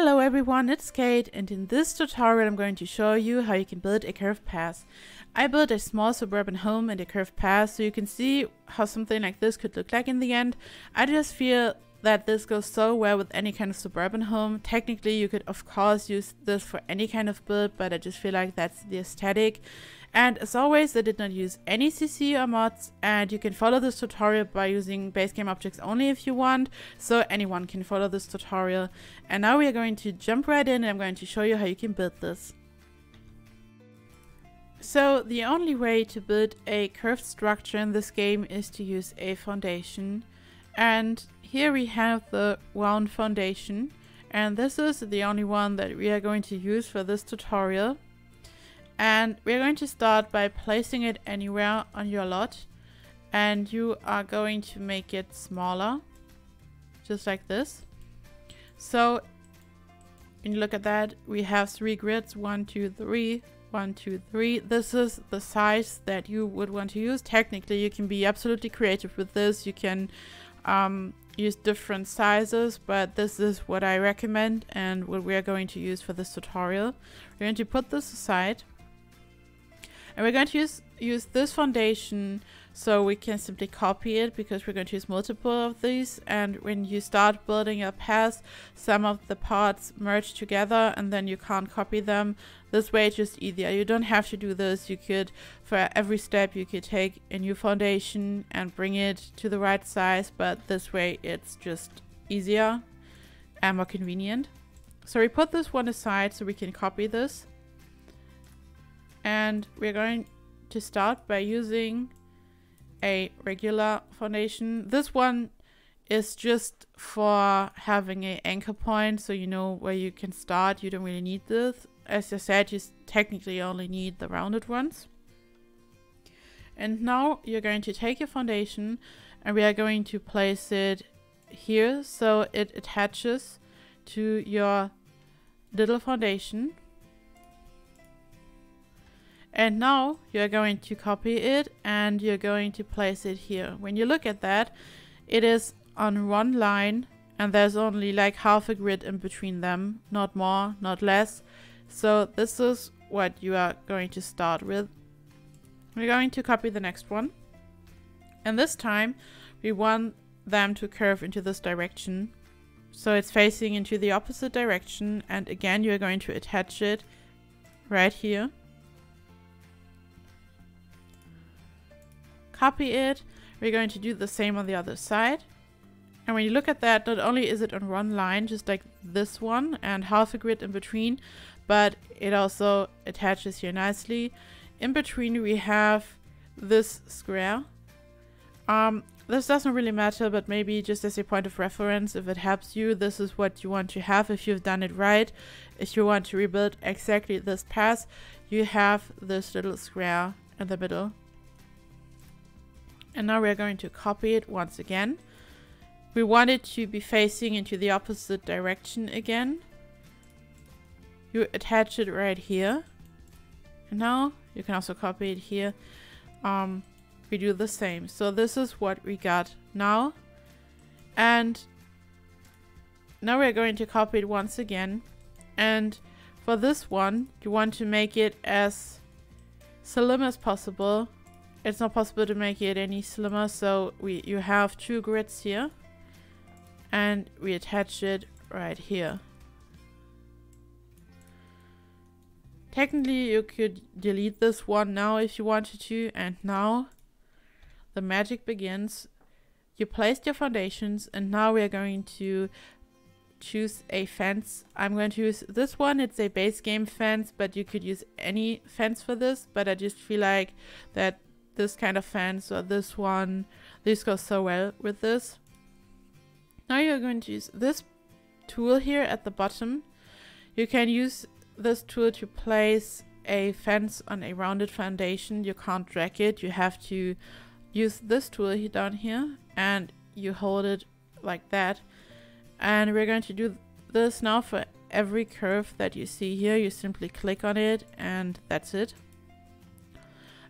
Hello everyone, it's Kate, and in this tutorial I'm going to show you how you can build a curved path. I built a small suburban home and a curved path so you can see how something like this could look like in the end. I just feel that this goes so well with any kind of suburban home. Technically you could of course use this for any kind of build, but I just feel like that's the aesthetic. And as always, I did not use any CC or mods, and you can follow this tutorial by using base game objects only if you want, so anyone can follow this tutorial. And now we are going to jump right in and I'm going to show you how you can build this. So the only way to build a curved structure in this game is to use a foundation. And here we have the round foundation, and this is the only one that we are going to use for this tutorial. And we're going to start by placing it anywhere on your lot, and you are going to make it smaller, just like this. So when you look at that, we have 3 grids, 1, 2, 3, 1, 2, 3. This is the size that you would want to use. Technically, you can be absolutely creative with this. You can use different sizes, but this is what I recommend and what we are going to use for this tutorial. We're going to put this aside. And we're going to use this foundation so we can simply copy it, because we're going to use multiple of these. And when you start building your path, some of the parts merge together and then you can't copy them. This way it's just easier. You don't have to do this. You could, for every step, you could take a new foundation and bring it to the right size, but this way it's just easier and more convenient. So we put this one aside so we can copy this. And we're going to start by using a regular foundation. This one is just for having an anchor point, so you know where you can start. You don't really need this. As I said, you technically only need the rounded ones. And now you're going to take your foundation and we are going to place it here so it attaches to your little foundation. And now you're going to copy it and you're going to place it here. When you look at that, it is on one line and there's only like half a grid in between them, not more, not less. So this is what you are going to start with. We're going to copy the next one. And this time we want them to curve into this direction. So it's facing into the opposite direction. And again, you're going to attach it right here. Copy it. We're going to do the same on the other side. And when you look at that, not only is it on one line, just like this one, and half a grid in between, but it also attaches here nicely. In between we have this square. This doesn't really matter, but maybe just as a point of reference, if it helps you, this is what you want to have if you've done it right. If you want to rebuild exactly this path, you have this little square in the middle. And now we're going to copy it once again. We want it to be facing into the opposite direction again. You attach it right here. And now you can also copy it here. We do the same. So this is what we got now. And now we're going to copy it once again. And for this one, you want to make it as slim as possible. It's not possible to make it any slimmer, so you have 2 grids here and we attach it right here. Technically you could delete this one now if you wanted to, and now the magic begins. You placed your foundations and now we are going to choose a fence. I'm going to use this one. It's a base game fence, but you could use any fence for this, but I just feel like that this kind of fence or this one, this goes so well with this. Now you're going to use this tool here at the bottom. You can use this tool to place a fence on a rounded foundation. You can't drag it. You have to use this tool here down here and you hold it like that. And we're going to do this now for every curve that you see here. You simply click on it and that's it.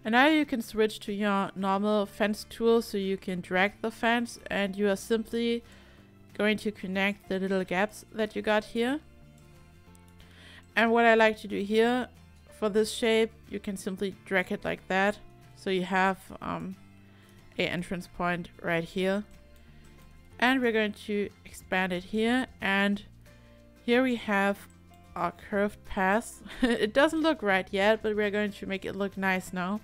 And now you can switch to your normal fence tool so you can drag the fence, and you are simply going to connect the little gaps that you got here. And what I like to do here for this shape, you can simply drag it like that. So you have a entrance point right here. And we're going to expand it here. And here we have our curved path. It doesn't look right yet, but we're going to make it look nice now.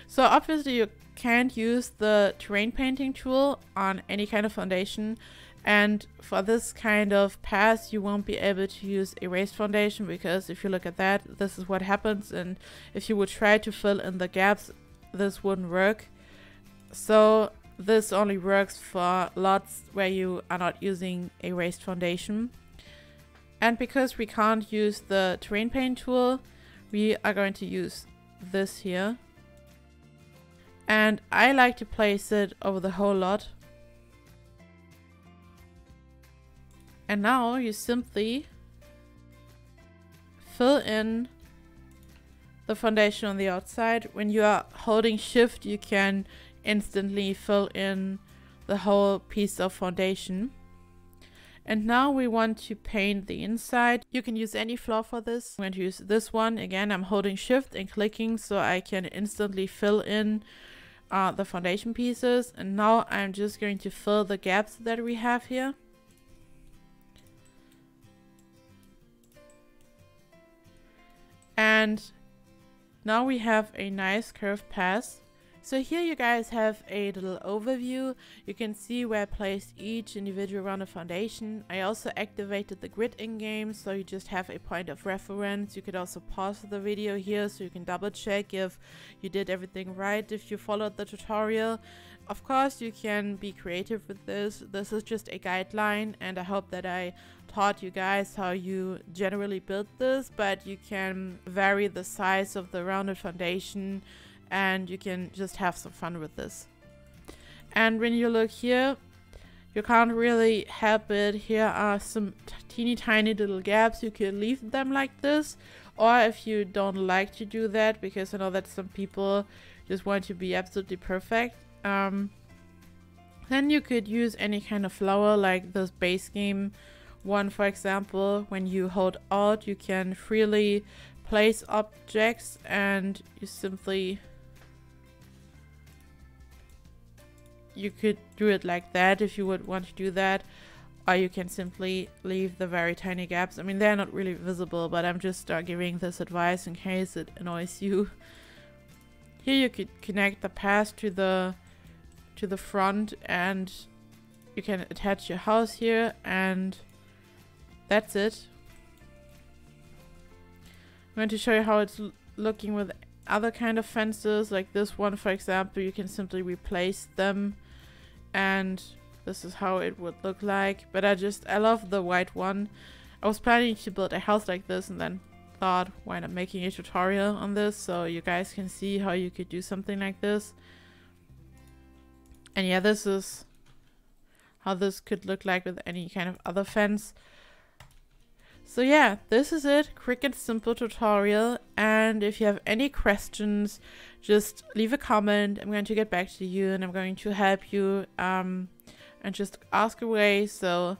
So obviously you can't use the terrain painting tool on any kind of foundation. And for this kind of path, you won't be able to use erased foundation, because if you look at that, this is what happens. And if you would try to fill in the gaps, this wouldn't work. So this only works for lots where you are not using erased foundation. And because we can't use the terrain paint tool, we are going to use this here. And I like to place it over the whole lot. And now you simply fill in the foundation on the outside. When you are holding shift, you can instantly fill in the whole piece of foundation. And now we want to paint the inside. You can use any floor for this. I'm going to use this one. Again, I'm holding shift and clicking so I can instantly fill in the foundation pieces. And now I'm just going to fill the gaps that we have here. And now we have a nice curved path. So here you guys have a little overview. You can see where I placed each individual round of foundation. I also activated the grid in game, so you just have a point of reference. You could also pause the video here so you can double check if you did everything right, if you followed the tutorial. Of course, you can be creative with this. This is just a guideline, and I hope that I taught you guys how you generally build this, but you can vary the size of the rounded foundation and you can just have some fun with this. And when you look here, you can't really help it. Here are some teeny tiny little gaps. You could leave them like this, or if you don't like to do that, because I know that some people just want to be absolutely perfect, then you could use any kind of flower, like this base game one, for example. When you hold Alt, you can freely place objects, and you could do it like that if you would want to do that, or you can simply leave the very tiny gaps. I mean, they're not really visible, but I'm just giving this advice in case it annoys you. Here you could connect the path to the front, and you can attach your house here, and that's it. I'm going to show you how it's looking with other kind of fences, like this one, for example. You can simply replace them, and this is how it would look like. But I love the white one. I was planning to build a house like this, and then thought, why not making a tutorial on this so you guys can see how you could do something like this. And yeah, this is how this could look like with any kind of other fence. So yeah, this is it. Quick and simple tutorial. And if you have any questions, just leave a comment. I'm going to get back to you, and I'm going to help you, and just ask away so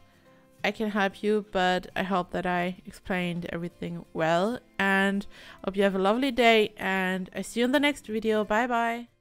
I can help you. But I hope that I explained everything well, and hope you have a lovely day, and I see you in the next video. Bye bye.